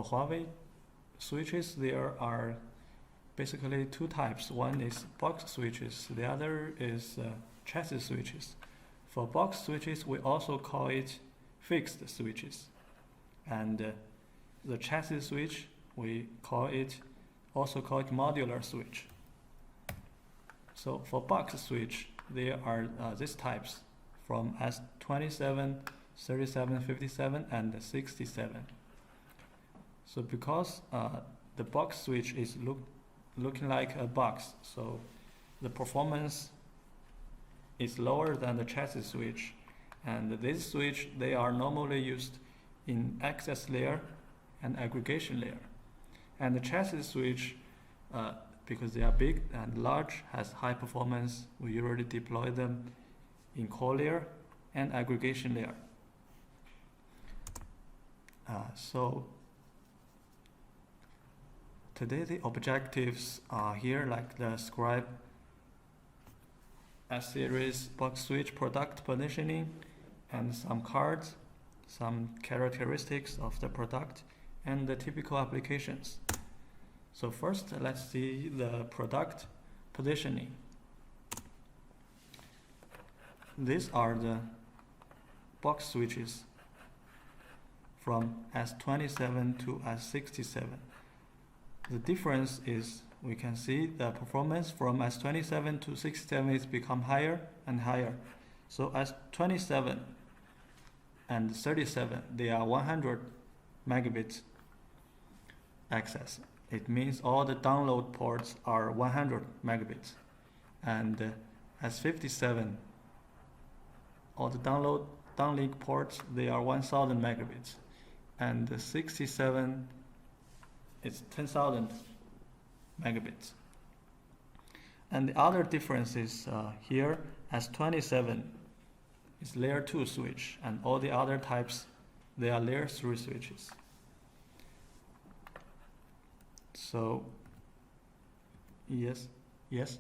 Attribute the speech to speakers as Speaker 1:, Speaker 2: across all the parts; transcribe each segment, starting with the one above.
Speaker 1: for Huawei switches, there are basically two types. One is box switches, the other is chassis switches. For box switches, we also call it fixed switches. And the chassis switch, we also call it modular switch. So for box switch, there are these types from S27, 37, 57, and 67. So because the box switch is looking like a box, so the performance is lower than the chassis switch. And this switch, they are normally used in access layer and aggregation layer. And the chassis switch, because they are big and large, has high performance, we usually deploy them in core layer and aggregation layer. So today the objectives are here, like describe S-series box switch product positioning and some cards, some characteristics of the product, and the typical applications. So first, let's see the product positioning. These are the box switches from S27 to S67. The difference is we can see the performance from S27 to 67 is become higher and higher. So S27 and 37, they are 100 megabits access. It means all the download ports are 100 megabits. And S57, all the downlink ports, they are 1000 megabits. And the 67 is 10,000 megabits. And the other difference is here, S27 is layer 2 switch, and all the other types, they are layer 3 switches. So, yes. Yes.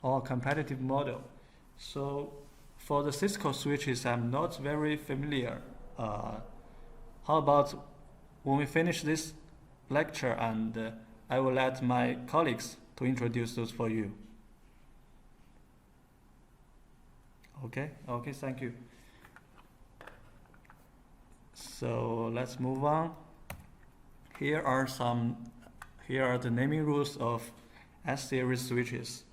Speaker 1: Or competitive model. So for the Cisco switches, I'm not very familiar. How about when we finish this lecture, and I will let my colleagues to introduce those for you. Okay, thank you. So let's move on. Here are the naming rules of S-series switches.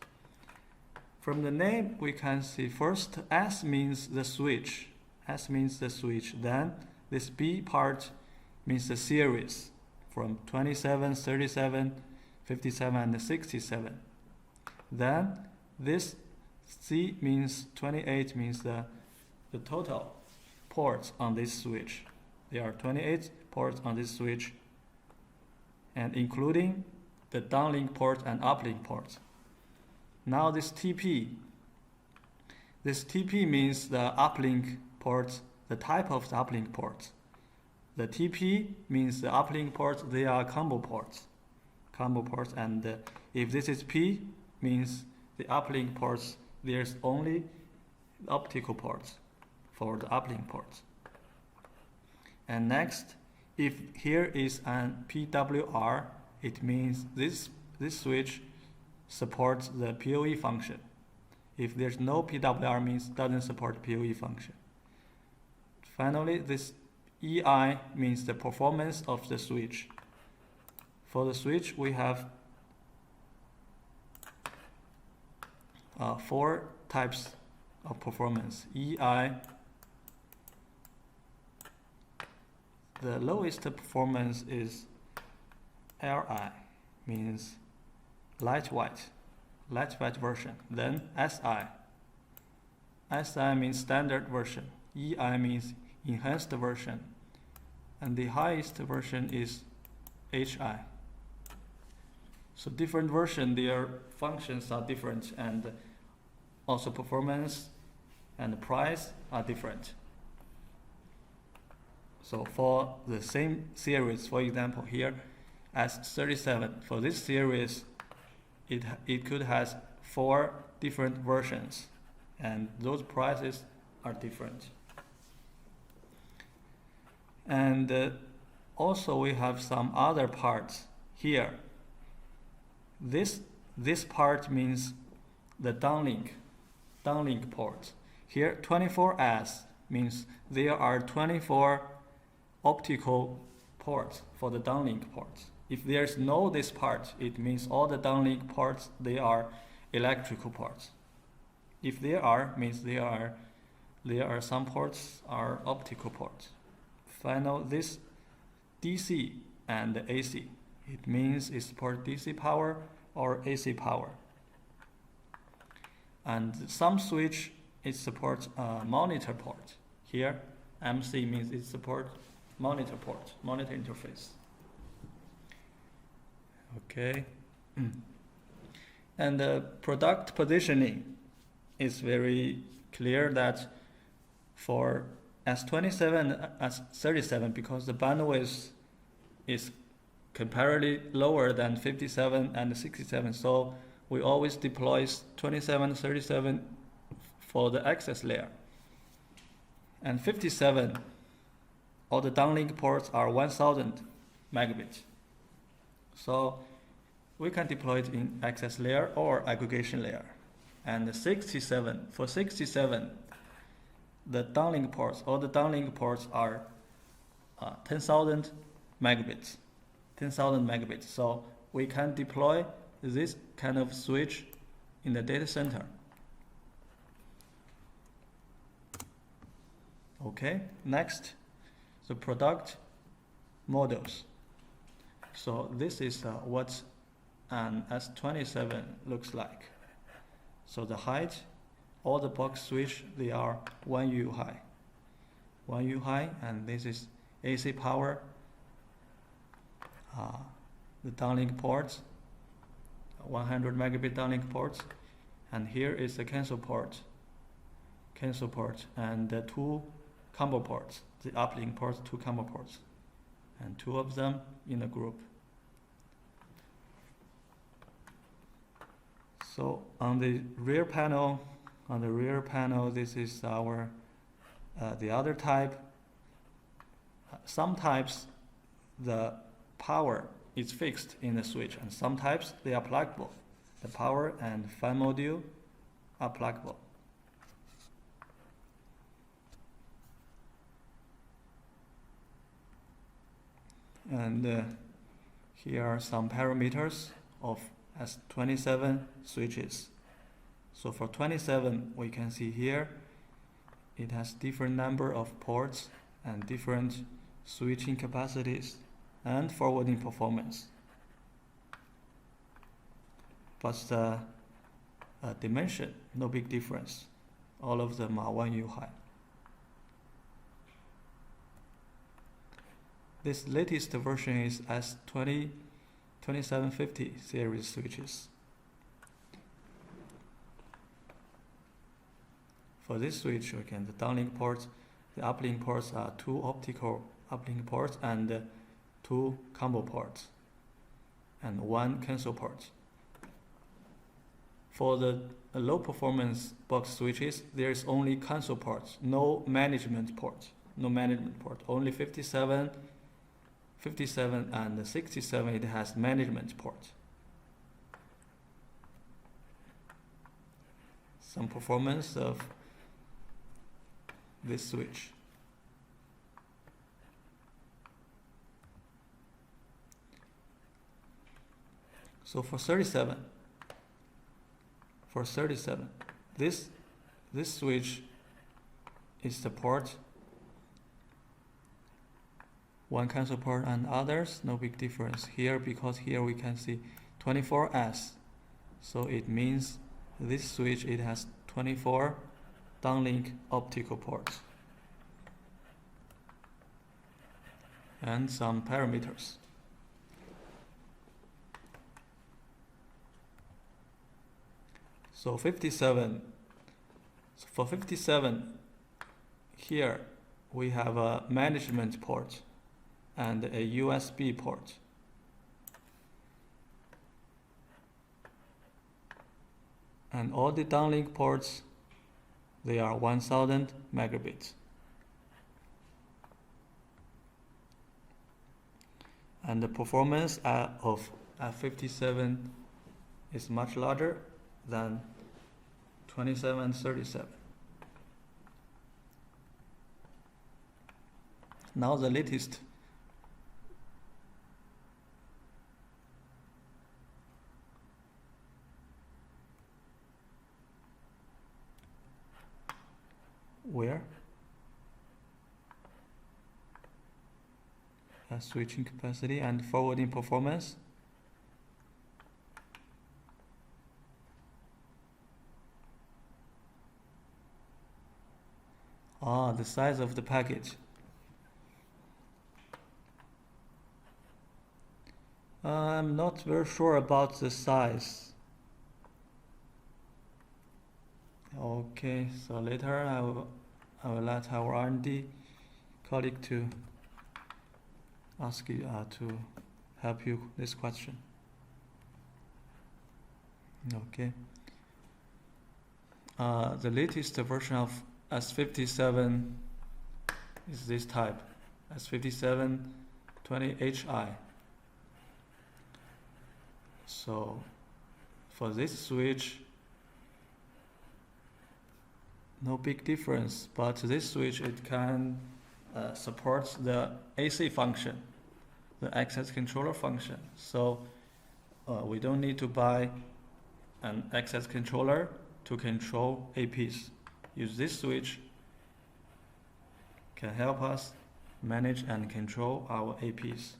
Speaker 1: From the name, we can see first S means the switch. Then this B part means the series from 27, 37, 57, and 67. Then this C means 28 means the total ports on this switch. There are 28 ports on this switch, and including the downlink port and uplink ports. Now this TP means the uplink ports, the type of the uplink ports. The TP means the uplink ports, they are combo ports, and if this is P, means the uplink ports, there's only optical ports for the uplink ports. And next, if here is an PWR, it means this switch supports the PoE function. If there's no PWR, means doesn't support PoE function. Finally, this EI means the performance of the switch. For the switch, we have 4 types of performance. EI, the lowest performance is LI, means light white version. Then SI means standard version. EI means enhanced version. And the highest version is HI. So different version, their functions are different, and also performance and the price are different. So for the same series, for example here, S37, for this series, it could have 4 different versions, and those prices are different. And also we have some other parts here. This part means the downlink port. Here 24S means there are 24 optical ports for the downlink ports. If there's no this part, it means all the downlink ports, they are electrical ports. If there are, means there are some ports are optical ports. Final, this DC and AC, it means it supports DC power or AC power. And some switch, it supports a monitor port. Here, MC means it supports monitor port, monitor interface. Okay. And the product positioning is very clear that for S27 and S37, because the bandwidth is comparatively lower than 57 and 67, so we always deploy 27, 37 for the access layer. And 57, all the downlink ports are 1000 megabits. So we can deploy it in access layer or aggregation layer. And 67, for 67, the downlink ports, all the downlink ports are 10,000 megabits. 10,000 megabits. So we can deploy this kind of switch in the data center. Okay, next, the product models. So this is what an S27 looks like. So the height, all the box switch, they are 1U high. 1U high, and this is AC power, the downlink ports, 100 megabit downlink ports, and here is the cancel port, and the 2 combo ports, the uplink ports, 2 combo ports, and 2 of them in a group. So on the rear panel, this is our the other type. Some types the power is fixed in the switch, and some types they are pluggable. The power and fan module are pluggable. And here are some parameters of S27 switches. So for 27, we can see here, it has different number of ports and different switching capacities and forwarding performance. But the dimension, no big difference. All of them are 1U high. This latest version is S2750 series switches. For this switch, again, the downlink ports, the uplink ports are 2 optical uplink ports and 2 combo ports, and 1 cancel port. For the low performance box switches, there is only cancel ports, no management port. Only 57 and 67, it has management port. Some performance of this switch. So for 37, this switch is the port, 1 cancel port and others, no big difference here, because here we can see 24S. So it means this switch, it has 24 downlink optical ports. And some parameters. So For 57, here we have a management port and a USB port. And all the downlink ports, they are 1000 megabits. And the performance of F57 is much larger than 27 and 37. Now the latest switching capacity and forwarding performance. The size of the package. I'm not very sure about the size. Okay, so later I will let our R&D colleague to ask you to help you this question. Okay. The latest version of S57 is this type, S5720HI. So for this switch, no big difference, but this switch, it can support the AC function, the access controller function. So we don't need to buy an access controller to control APs. Use this switch can help us manage and control our APs.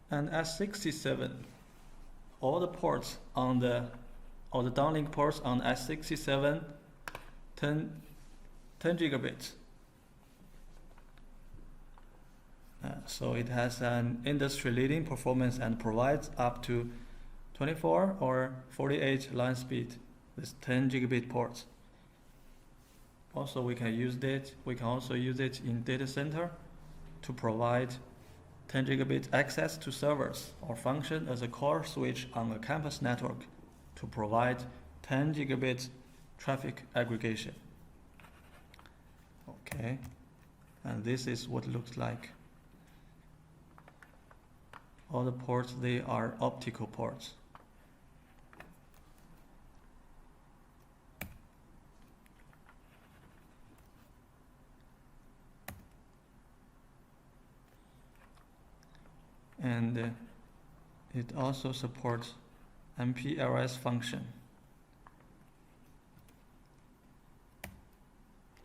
Speaker 1: And S67, all the ports on the downlink ports on S67, 10 gigabits. So it has an industry-leading performance and provides up to 24 or 48 line speed with 10 gigabit ports. Also, we can also use it in data center to provide 10 gigabit access to servers or function as a core switch on a campus network to provide 10 gigabit traffic aggregation. Okay, and this is what it looks like. All the ports, they are optical ports. And it also supports MPLS function.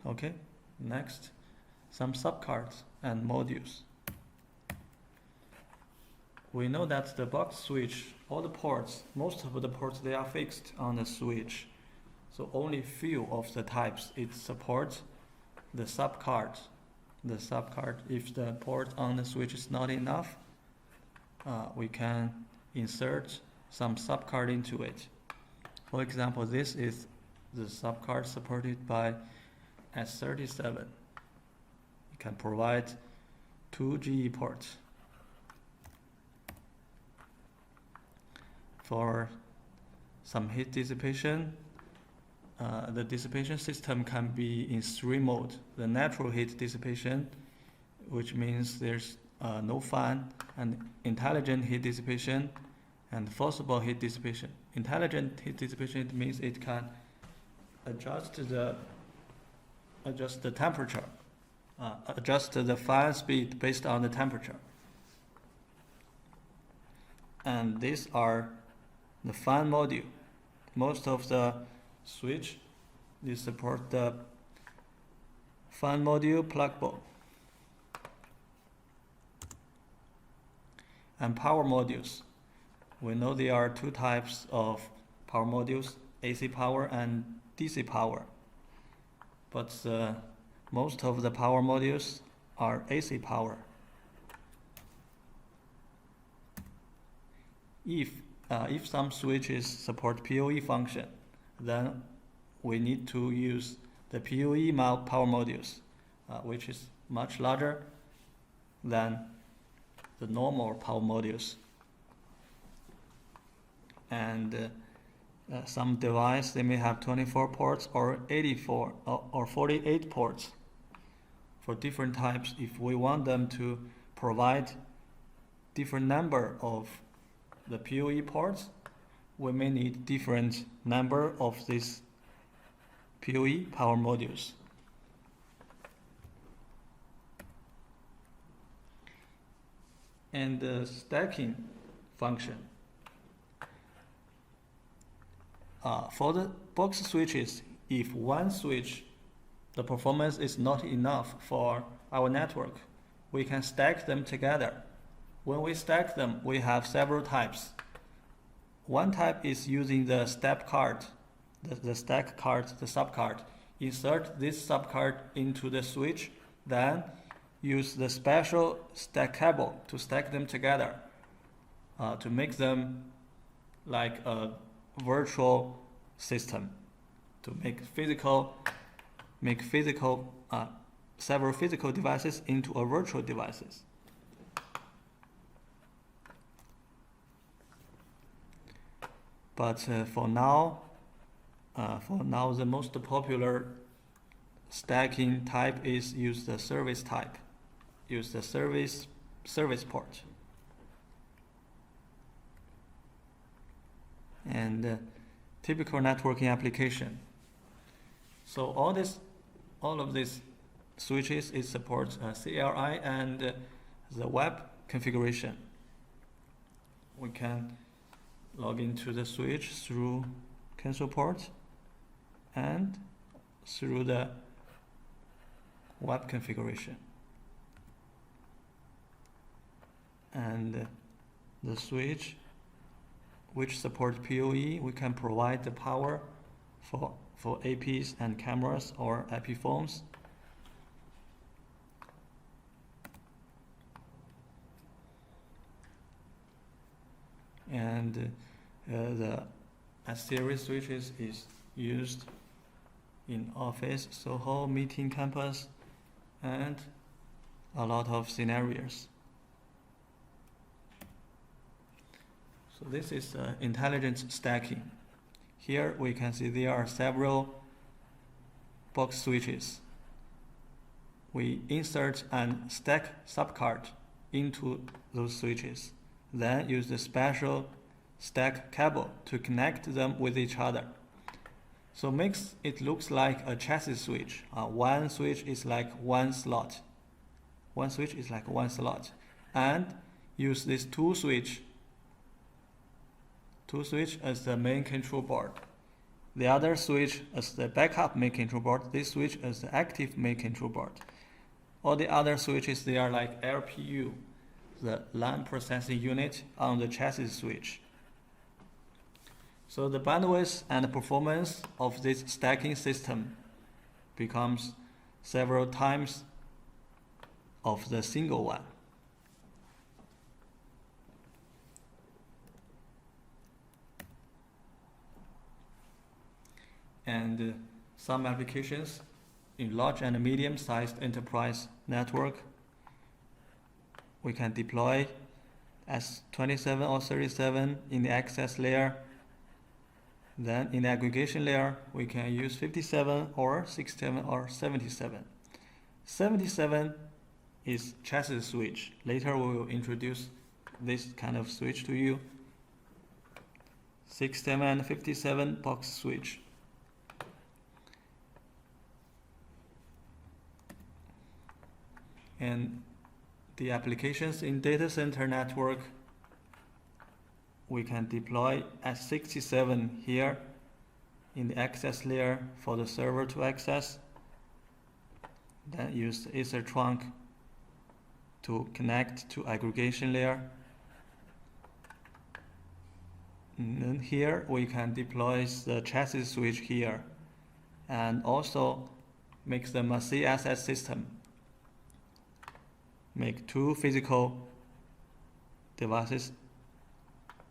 Speaker 1: Okay, next, some subcards and modules. We know that the box switch, all the ports, most of the ports, they are fixed on the switch. So only few of the types it supports the subcard. The subcard, if the port on the switch is not enough, we can insert some subcard into it. For example, this is the subcard supported by S37. It can provide 2 GE ports. For some heat dissipation, the dissipation system can be in 3 modes. The natural heat dissipation, which means there's no fan, and intelligent heat dissipation, and forcible heat dissipation. Intelligent heat dissipation, it means it can adjust the temperature, adjust the fan speed based on the temperature. And these are the fan module. Most of the switch, they support the fan module pluggable. And power modules. We know there are 2 types of power modules, AC power and DC power. But most of the power modules are AC power. If some switches support PoE function, then we need to use the PoE power modules, which is much larger than the normal power modules. And some device, they may have 24 ports or 84 or 48 ports. For different types, if we want them to provide different number of the PoE ports, we may need different number of these PoE power modules. And the stacking function. For the box switches, if one switch, the performance is not enough for our network, we can stack them together. When we stack them, we have several types. One type is using the step card, the stack card, the subcard. Insert this subcard into the switch, then use the special stack cable to stack them together, to make them like a virtual system, to make several physical devices into a virtual devices. But for now, the most popular stacking type is use the service type. Use the service port. And typical networking application. So all of these switches, it supports CLI and the web configuration. We can log into the switch through console port and through the web configuration. And the switch which support PoE, we can provide the power for APs and cameras or IP phones. And the S-series switches is used in office, Soho, meeting campus, and a lot of scenarios. So this is intelligent stacking. Here we can see there are several box switches. We insert and stack subcard into those switches, then use the special stack cable to connect them with each other. So makes it looks like a chassis switch. One switch is like one slot. One switch is like one slot. And use this two switch as the main control board. The other switch as the backup main control board. This switch as the active main control board. All the other switches, they are like LPU, the line processing unit on the chassis switch. So the bandwidth and performance of this stacking system becomes several times of the single one. And some applications in large and medium-sized enterprise network, we can deploy S27 or 37 in the access layer. Then in the aggregation layer, we can use 57 or 67 or 77. 77 is chassis switch. Later we will introduce this kind of switch to you. 67 and 57 box switch. And the applications in data center network, we can deploy S67 here in the access layer for the server to access. Then use the Ether trunk to connect to aggregation layer. And then here we can deploy the chassis switch here, and also makes them a CSS system. Make two physical devices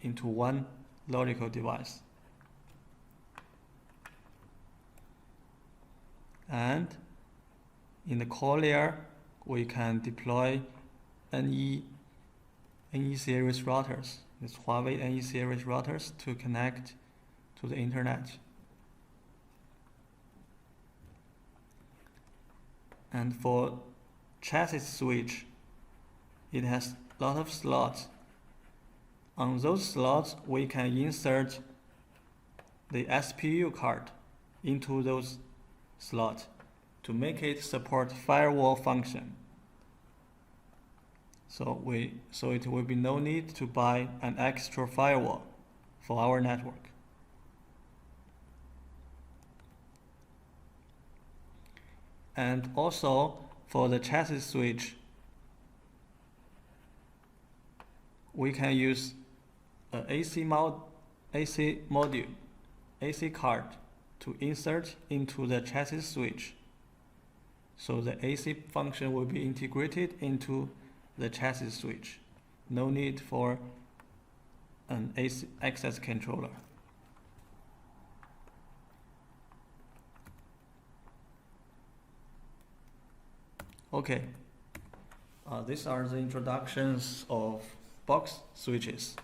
Speaker 1: into one logical device. And in the core layer, we can deploy NE series routers, this Huawei NE series routers, to connect to the internet. And for chassis switch, it has a lot of slots. On those slots, we can insert the SPU card into those slots to make it support firewall function. So it will be no need to buy an extra firewall for our network. And also for the chassis switch, we can use an AC module, AC card, to insert into the chassis switch. So the AC function will be integrated into the chassis switch. No need for an AC access controller. Okay, these are the introductions of box switches.